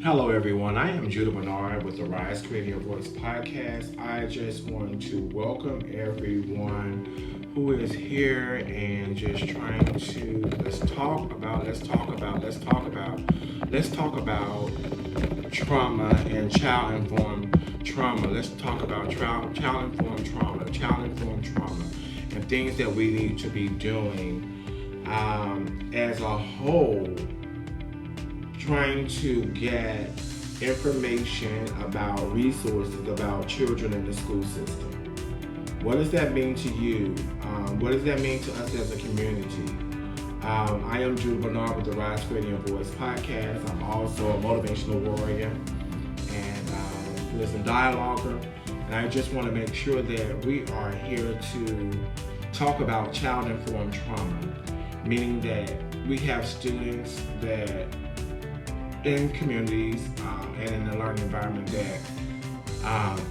Hello, everyone. I am Judah Bernard with the Rise Creating Your Voice podcast. I just want to welcome everyone who is here and just trying to let's talk about trauma and child-informed trauma. Let's talk about child-informed trauma, and things that we need to be doing as a whole, trying to get information about resources about children in the school system. What does that mean to you? What does that mean to us as a community? I am Drew Bernard with the Rise Creating Your Voice podcast. I'm also a motivational warrior and listen dialoguer. And I just want to make sure that we are here to talk about child-informed trauma, meaning that we have students that in communities and in the learning environment that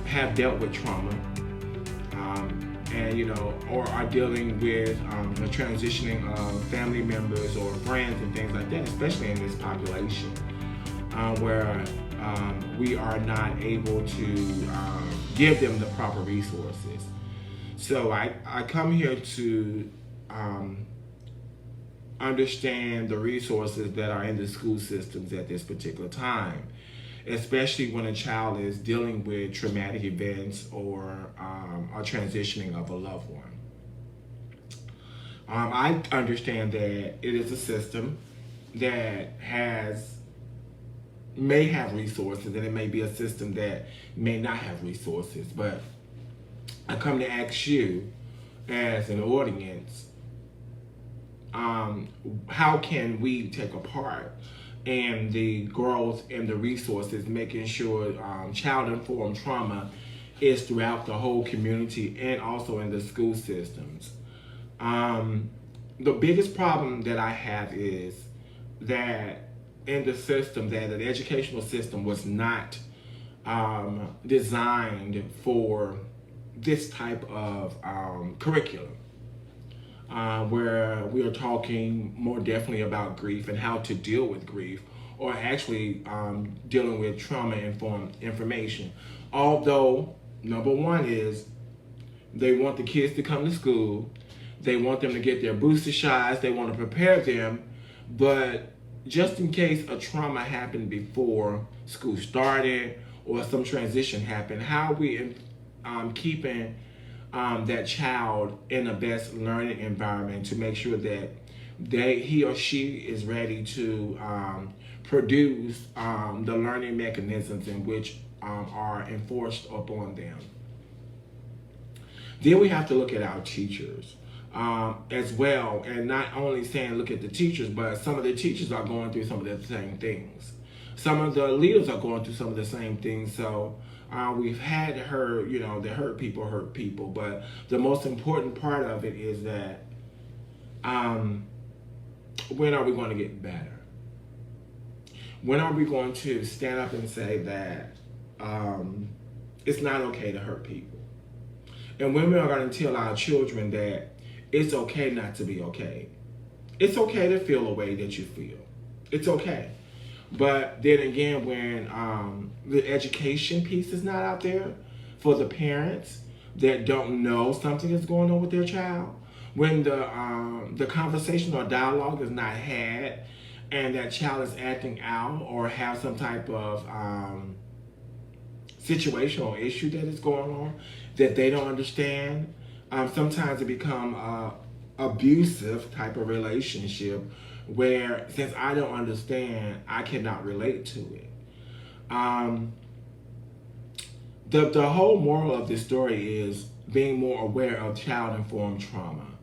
have dealt with trauma, or are dealing with the transitioning of family members or friends and things like that, especially in this population, where we are not able to give them the proper resources. So I come here to understand the resources that are in the school systems at this particular time, especially when a child is dealing with traumatic events or a transitioning of a loved one. I understand that it is a system that may have resources, and it may be a system that may not have resources, but I come to ask you as an audience, how can we take a part in the growth and the resources, making sure child-informed trauma is throughout the whole community and also in the school systems. The biggest problem that I have is that in the system, that the educational system was not designed for this type of curriculum. Where we are talking more definitely about grief and how to deal with grief, or actually dealing with trauma-informed information. Although, number one is they want the kids to come to school, they want them to get their booster shots, they want to prepare them, but just in case a trauma happened before school started or some transition happened, how are we keeping that child in the best learning environment to make sure that he or she is ready to produce the learning mechanisms in which are enforced upon them. Then we have to look at our teachers as well, and not only saying look at the teachers, but some of the teachers are going through some of the same things. Some of the leaders are going through some of the same things. So we've heard, the hurt people, but the most important part of it is that when are we going to get better? When are we going to stand up and say that it's not okay to hurt people? And when we are going to tell our children that it's okay not to be okay. It's okay to feel the way that you feel. It's okay. But then again, when the education piece is not out there for the parents that don't know something is going on with their child, when the conversation or dialogue is not had, and that child is acting out or have some type of situational issue that is going on that they don't understand, sometimes it become abusive type of relationship, where since I don't understand, I cannot relate to it. The whole moral of this story is being more aware of child-informed trauma.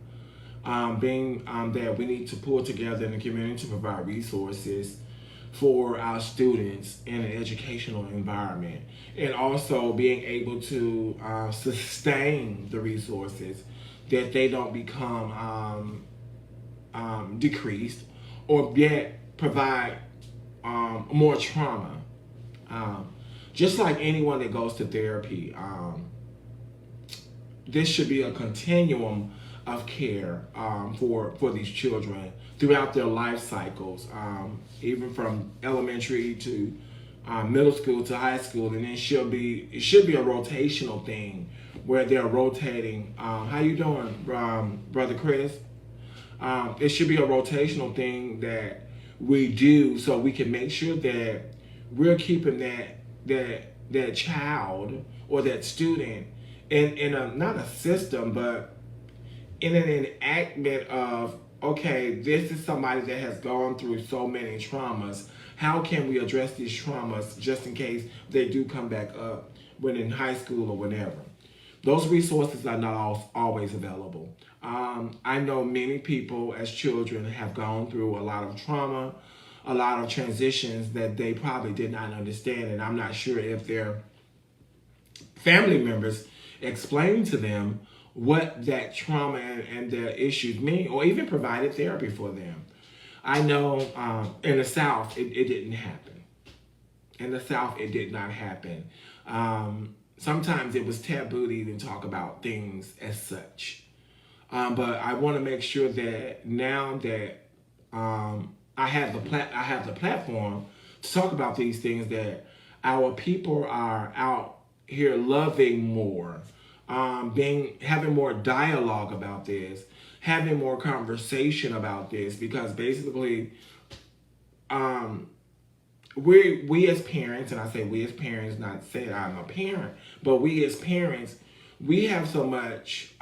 Being that we need to pull together in the community to provide resources for our students in an educational environment, and also being able to sustain the resources, that they don't become decreased or yet provide more trauma. Just like anyone that goes to therapy, this should be a continuum of care for these children throughout their life cycles, even from elementary to middle school to high school, and then it should be a rotational thing where they're rotating. How you doing, brother Chris? It should be a rotational thing that we do so we can make sure that we're keeping that child or that student in a not a system but in an enactment of, okay, this is somebody that has gone through so many traumas. How can we address these traumas just in case they do come back up when in high school or whatever? Those resources are not always available. I know many people as children have gone through a lot of trauma, a lot of transitions that they probably did not understand, and I'm not sure if their family members explained to them what that trauma and their issues mean, or even provided therapy for them. I know in the South, it didn't happen. In the South, it did not happen. Sometimes it was taboo to even talk about things as such. But I want to make sure that now that I have the platform to talk about these things, that our people are out here loving more, having more dialogue about this, having more conversation about this, because basically, we as parents, and I say we as parents, not saying I'm a parent, but we as parents, we have so much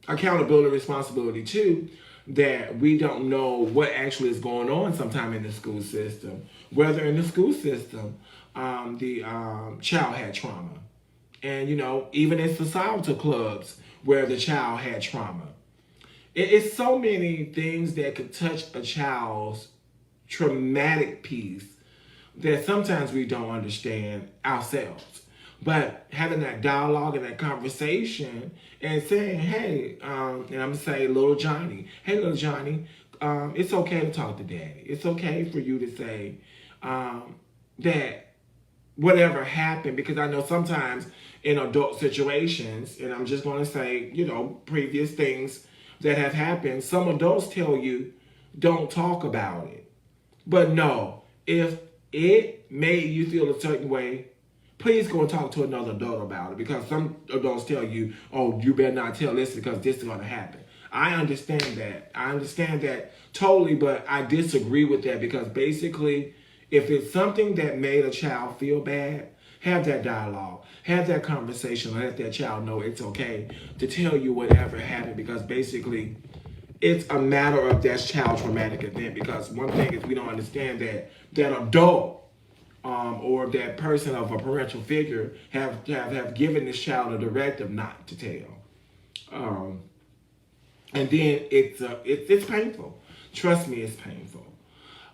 accountability, responsibility too, that we don't know what actually is going on sometime in the school system. Whether in the school system, the child had trauma. And, even in societal clubs where the child had trauma. It's so many things that could touch a child's traumatic piece that sometimes we don't understand ourselves. But having that dialogue and that conversation and saying, hey, and I'm going to say little Johnny, hey, little Johnny, it's okay to talk to daddy. It's okay for you to say that whatever happened, because I know sometimes in adult situations, and I'm just going to say, previous things that have happened, some adults tell you, don't talk about it. But no, if it made you feel a certain way, please go and talk to another adult about it, because some adults tell you, oh, you better not tell this because this is going to happen. I understand that. I understand that totally, but I disagree with that, because basically, if it's something that made a child feel bad, have that dialogue, have that conversation, let that child know it's okay to tell you whatever happened, because basically it's a matter of that child's traumatic event. Because one thing is, we don't understand that adult or that person of a parental figure have given this child a directive not to tell. And then it's painful. Trust me, it's painful.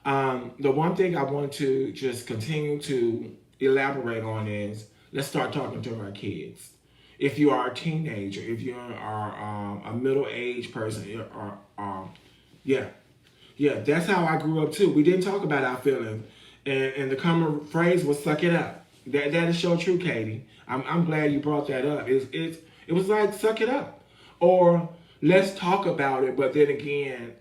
The one thing I want to just continue to elaborate on is, let's start talking to our kids. If you are a teenager, if you are a middle-aged person, that's how I grew up too. We didn't talk about our feelings, and the common phrase was "suck it up." That is so true, Katie. I'm glad you brought that up. It was like suck it up, or let's talk about it. But then again,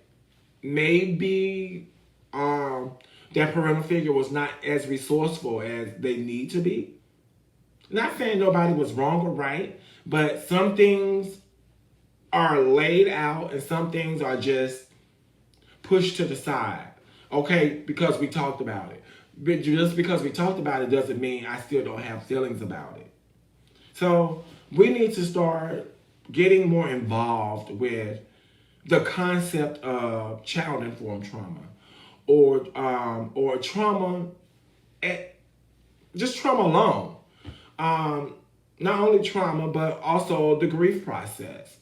maybe that parental figure was not as resourceful as they need to be. Not saying nobody was wrong or right, but some things are laid out and some things are just pushed to the side. Okay, because we talked about it. But just because we talked about it doesn't mean I still don't have feelings about it. So we need to start getting more involved with the concept of child-informed trauma, or trauma, just trauma alone. Not only trauma, but also the grief process.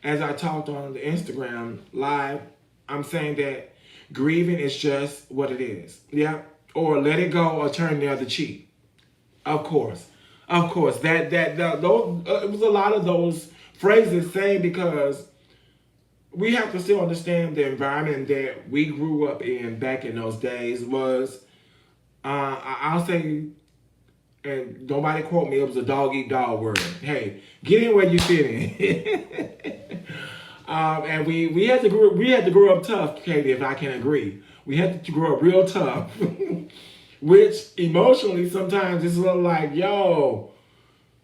As I talked on the Instagram live, I'm saying that grieving is just what it is. Yeah. Or let it go or turn the other cheek. Of course. That those it was a lot of those phrases saying, because we have to still understand the environment that we grew up in back in those days was, I'll say, and nobody quote me, it was a dog eat dog world. Hey, get in where you fit in. And we had to grow up tough, Katie, if I can agree. We had to grow up real tough which emotionally sometimes it's a little like, yo,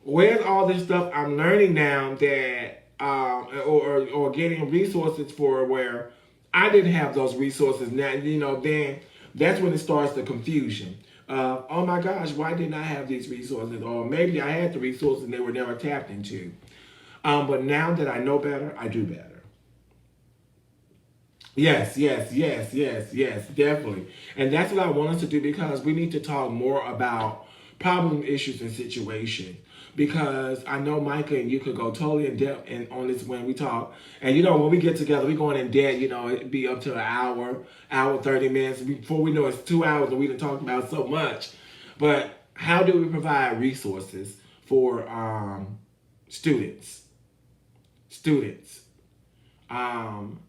where's all this stuff I'm learning now that, or getting resources for where I didn't have those resources now, then that's when it starts the confusion. Oh my gosh, why didn't I have these resources? Or maybe I had the resources and they were never tapped into. But now that I know better, I do better. Yes, yes, yes, yes, yes, definitely. And that's what I want us to do because we need to talk more about problem issues and situations. Because I know Micah and you could go totally in depth on this when we talk. And when we get together, we going in depth, it'd be up to an hour, 30 minutes. Before we know it's 2 hours and we done talked about so much. But how do we provide resources for students? Students. Um,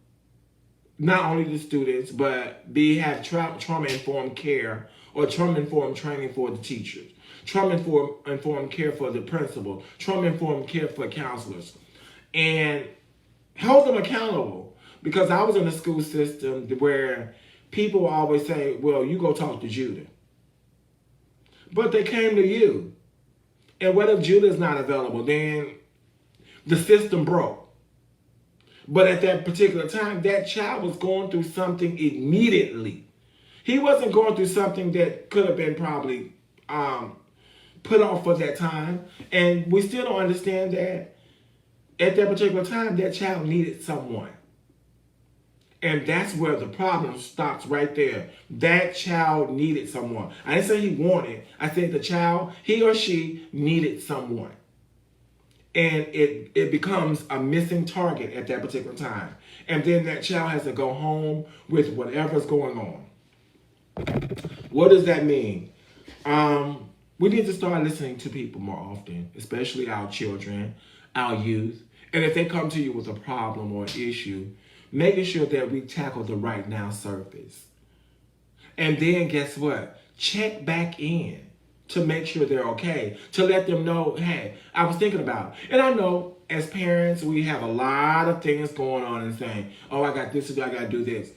Not only the students, but have trauma informed care or trauma informed training for the teachers, trauma informed care for the principal, trauma informed care for counselors, and hold them accountable. Because I was in a school system where people always say, "Well, you go talk to Judah," but they came to you, and what if Judah is not available? Then the system broke. But at that particular time, that child was going through something immediately. He wasn't going through something that could have been probably put off for that time. And we still don't understand that at that particular time, that child needed someone. And that's where the problem stops right there. That child needed someone. I didn't say he wanted. I said the child, he or she needed someone. And it becomes a missing target at that particular time. And then that child has to go home with whatever's going on. What does that mean? We need to start listening to people more often, especially our children, our youth. And if they come to you with a problem or an issue, making sure that we tackle the right now surface. And then guess what? Check back in to make sure they're okay, to let them know, hey, I was thinking about it. And I know as parents, we have a lot of things going on and saying, oh, I got this to do, I got to do this.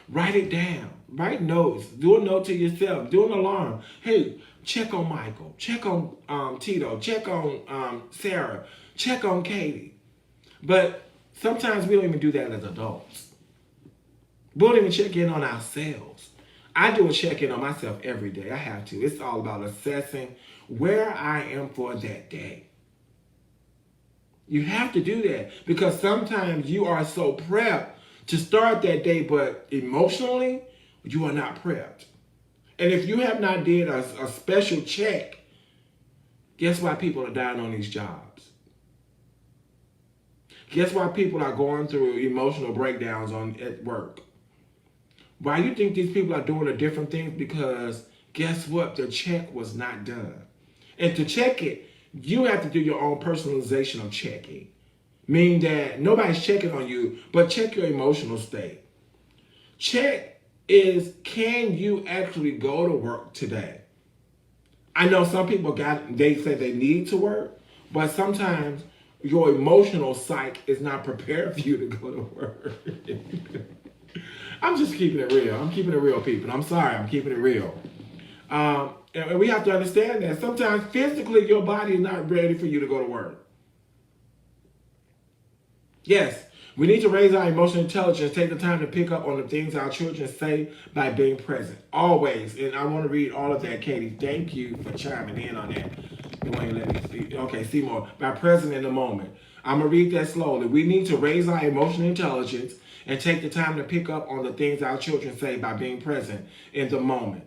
Write it down. Write notes. Do a note to yourself. Do an alarm. Hey, check on Michael. Check on Tito. Check on Sarah. Check on Katie. But sometimes we don't even do that as adults. We don't even check in on ourselves. I do a check-in on myself every day. I have to. It's all about assessing where I am for that day. You have to do that because sometimes you are so prepped to start that day, but emotionally, you are not prepped. And if you have not did a special check, guess why people are dying on these jobs? Guess why people are going through emotional breakdowns at work? Why you think these people are doing the different things? Because guess what? Their check was not done. And to check it, you have to do your own personalization of checking. Meaning that nobody's checking on you, but check your emotional state. Check is, can you actually go to work today? I know some people they say they need to work, but sometimes your emotional psyche is not prepared for you to go to work. I'm just keeping it real. I'm keeping it real, people. I'm sorry. I'm keeping it real. And we have to understand that sometimes physically your body is not ready for you to go to work. Yes, we need to raise our emotional intelligence, take the time to pick up on the things our children say by being present. Always. And I want to read all of that, Katie. Thank you for chiming in on that. You want to let me speak? Okay, Seymour. By present in the moment. I'm going to read that slowly. We need to raise our emotional intelligence and take the time to pick up on the things our children say by being present in the moment.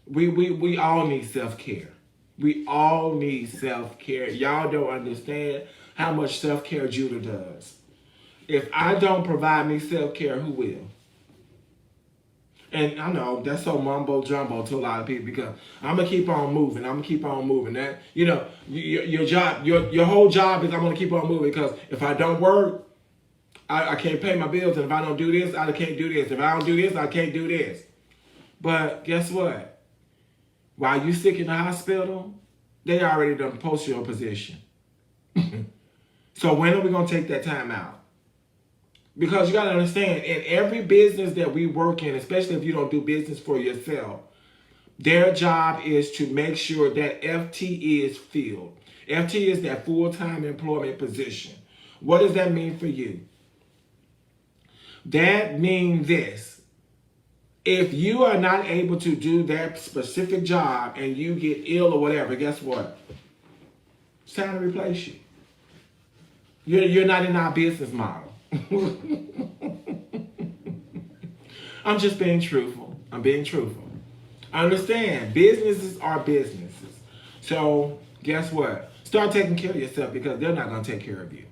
We all need self-care. We all need self-care. Y'all don't understand how much self-care Judah does. If I don't provide me self-care, who will? And I know that's so mumbo jumbo to a lot of people because I'm gonna keep on moving. I'm gonna keep on moving. That your job, your whole job is I'm gonna keep on moving because if I don't work, I can't pay my bills, and if I don't do this, I can't do this. If I don't do this, I can't do this. But guess what? While you sick in the hospital, they already done post your position. So when are we gonna take that time out? Because you gotta understand, in every business that we work in, especially if you don't do business for yourself, Their job is to make sure that FTE is filled. FTE is that full-time employment position. What does that mean for you? That means this. If you are not able to do that specific job and you get ill or whatever, guess what? It's time to replace you. You're not in our business model. I'm just being truthful. I'm being truthful. I understand. Businesses are businesses. So guess what? Start taking care of yourself because they're not going to take care of you.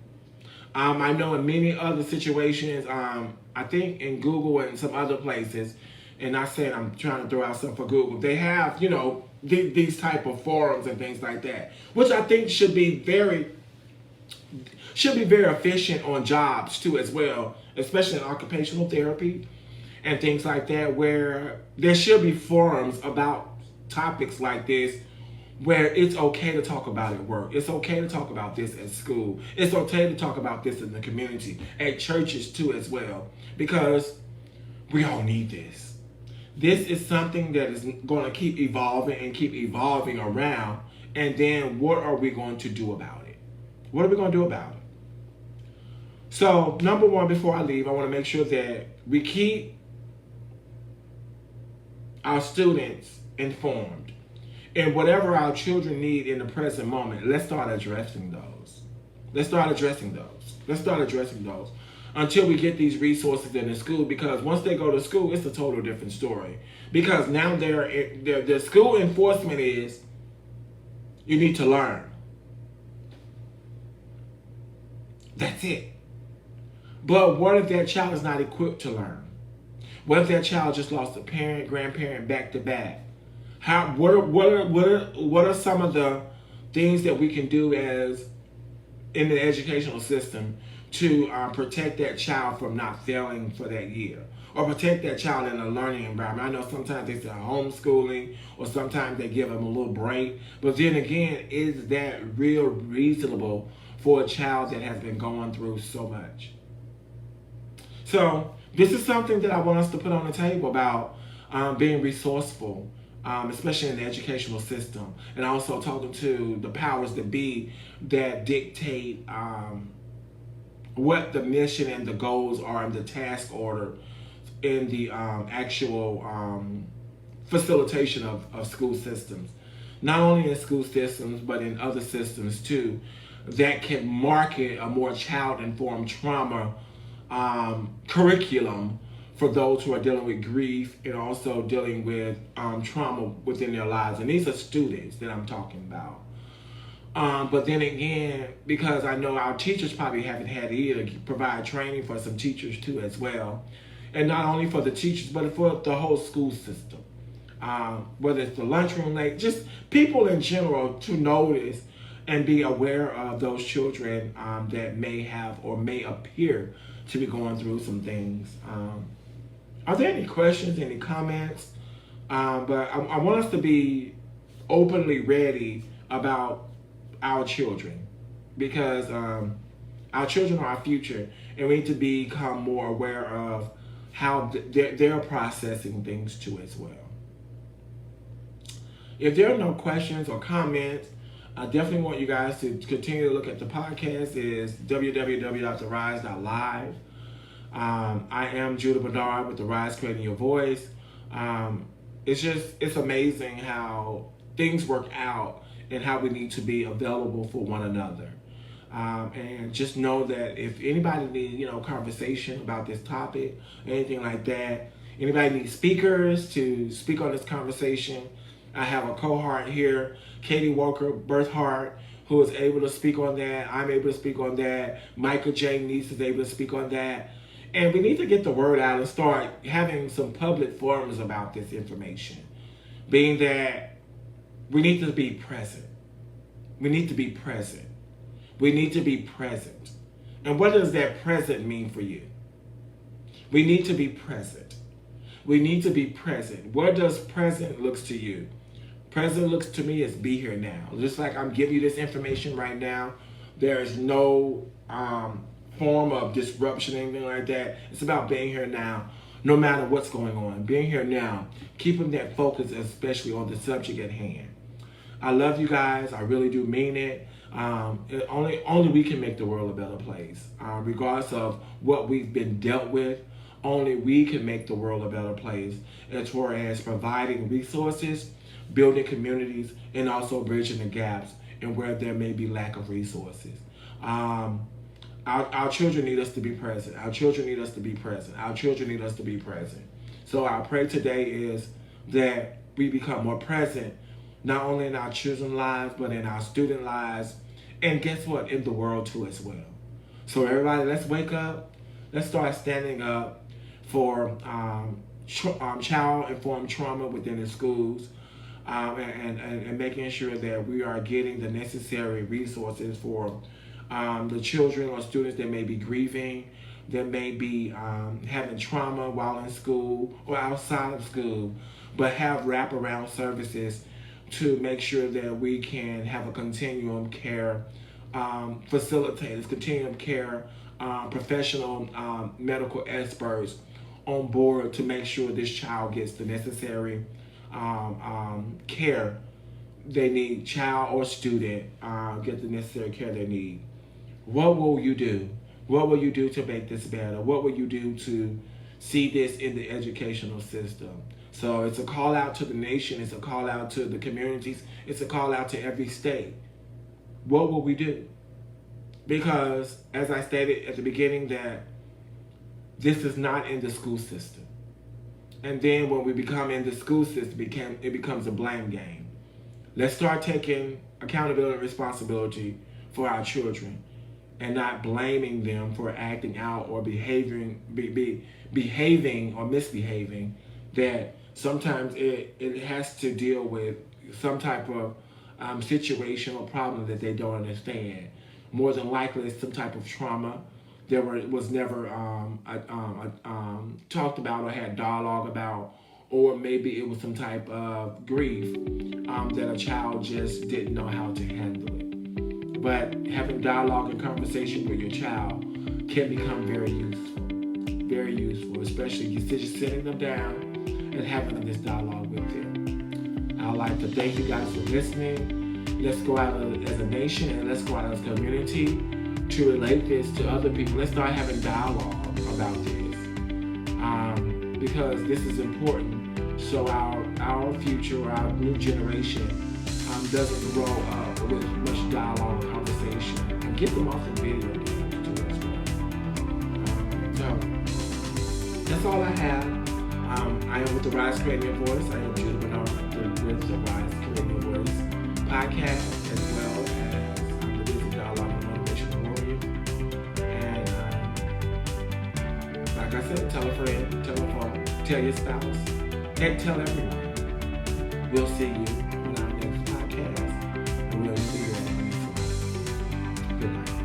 I know in many other situations, I think in Google and some other places, and not saying I'm trying to throw out something for Google, they have, these type of forums and things like that, which I think should be very efficient on jobs too as well, especially in occupational therapy and things like that, where there should be forums about topics like this where it's okay to talk about at work. It's okay to talk about this at school. It's okay to talk about this in the community, at churches too as well, because we all need this. This is something that is going to keep evolving and keep evolving around. And then what are we going to do about it? What are we going to do about it? So, number one, before I leave, I want to make sure that we keep our students informed. And whatever our children need in the present moment, let's start addressing those. Let's start addressing those until we get these resources in the school, because once they go to school, it's a total different story. Because now their school enforcement is, you need to learn. That's it. But what if that child is not equipped to learn? What if that child just lost a parent, grandparent back to back? What are some of the things that we can do as in the educational system to protect that child from not failing for that year, or protect that child in a learning environment? I know sometimes they say homeschooling, or sometimes they give them a little break, but then again, is that real reasonable for a child that has been going through so much? So this is something that I want us to put on the table about being resourceful, especially in the educational system, and also talking to the powers that be that dictate what the mission and the goals are and the task order in the actual facilitation of school systems. Not only in school systems, but in other systems too, that can market a more child-informed trauma curriculum for those who are dealing with grief and also dealing with trauma within their lives. And these are students that I'm talking about. But then again, because I know our teachers probably haven't had either, to provide training for some teachers too as well. And not only for the teachers, but for the whole school system. Whether it's the lunchroom, like just people in general to notice and be aware of those children that may have or may appear to be going through some things. Are there any questions, any comments? But I want us to be openly ready about our children, because our children are our future, and we need to become more aware of how they're processing things too as well. If there are no questions or comments, I definitely want you guys to continue to look at the podcast. It is www.therise.live. I am Judah Bernard with The Rise Creating Your Voice. It's amazing how things work out and how we need to be available for one another. And just know that if anybody needs, conversation about this topic, anything like that, anybody needs speakers to speak on this conversation, I have a cohort here, Katie Walker Berthart, who is able to speak on that. I'm able to speak on that. Michael J. Neese is able to speak on that. And we need to get the word out and start having some public forums about this information. Being that we need to be present. We need to be present. We need to be present. And what does that present mean for you? We need to be present. We need to be present. What does present looks to you? Present looks to me as be here now. Just like I'm giving you this information right now, there is no form of disruption, anything like that. It's about being here now. no matter what's going on. Being here now, keeping that focus, especially on the subject at hand. I love you guys. I really do mean it. Only we can make the world a better place, regardless of what we've been dealt with. Only we can make the world a better place as far as providing resources, building communities, and also bridging the gaps and where there may be lack of resources. Um, our children need us to be present. Our children need us to be present. Our children need us to be present. So our prayer today is that we become more present, not only in our children's lives, but in our student lives, and guess what, in the world too as well. So everybody, let's wake up. Let's start standing up for child-informed trauma within the schools, and making sure that we are getting the necessary resources for the children or students that may be grieving, that may be having trauma while in school or outside of school, but have wraparound services to make sure that we can have a continuum care facilitators, continuum care professional medical experts on board to make sure this child gets the necessary care they need, child or student get the necessary care they need. What will you do? What will you do to make this better? What will you do to see this in the educational system? So it's a call out to the nation, it's a call out to the communities, it's a call out to every state. What will we do? Because as I stated at the beginning, that this is not in the school system. And then when we become in the school system, it becomes a blame game. Let's start taking accountability and responsibility for our children and not blaming them for acting out or behaving or misbehaving. That sometimes it has to deal with some type of situation or problem that they don't understand. More than likely, it's some type of trauma that was never talked about or had dialogue about, or maybe it was some type of grief that a child just didn't know how to handle it. But having dialogue and conversation with your child can become very useful, especially you just sitting them down and having this dialogue with them. I'd like to thank you guys for listening. Let's go out as a nation and let's go out as a community to relate this to other people. Let's start having dialogue about this, because this is important. So our future, our new generation doesn't grow up with much dialogue and conversation. And get them off the video games too as well. So that's all I have. I am with the Rise Creating Your Voice. I am Judah Bernard with the Rise Creating Your Voice podcast, as well as the Wisdom Dialogue and Motivational Warrior. And like I said, tell a friend, tell a phone, tell your spouse, and tell everyone. We'll see you on our next podcast, and we'll see you on the next one. Good night.